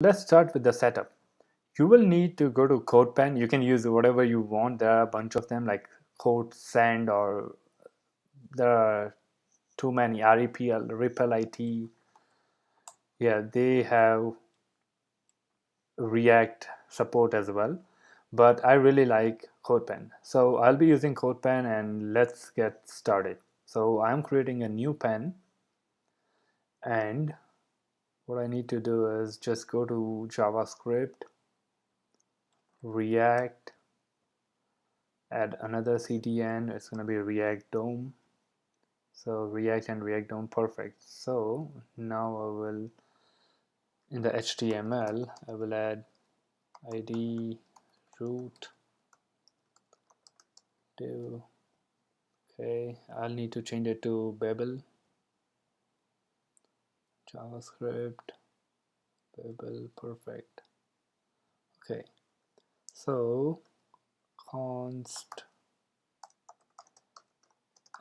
Let's start with the setup. You will need to go to CodePen. You can use whatever you want. There are a bunch of them like Code Sand, or there are too many, REPL, Ripple IT. Yeah, they have React support as well, but I really like CodePen. So I'll be using CodePen, and let's get started. So I'm creating a new pen, and what I need to do is just go to JavaScript, React, add another CDN. It's going to be React DOM. So React and React DOM, perfect. So now I will, in the HTML, I will add ID root div. Okay, I'll need to change it to Babel. JavaScript, Babel, perfect. Okay, so const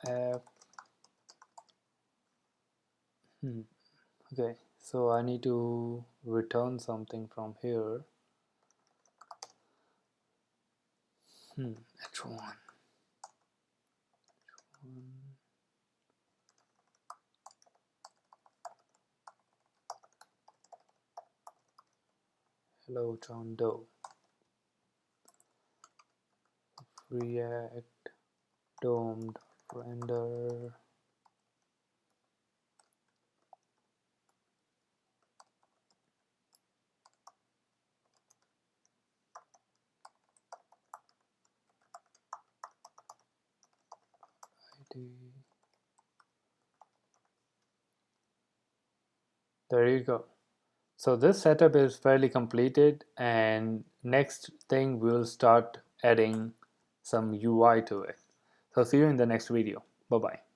app. Okay, so I need to return something from here. H1. Hello John Doe. React DOM.render. ID. There you go. So this setup is fairly completed, and next thing we'll start adding some UI to it. So see you in the next video. Bye bye.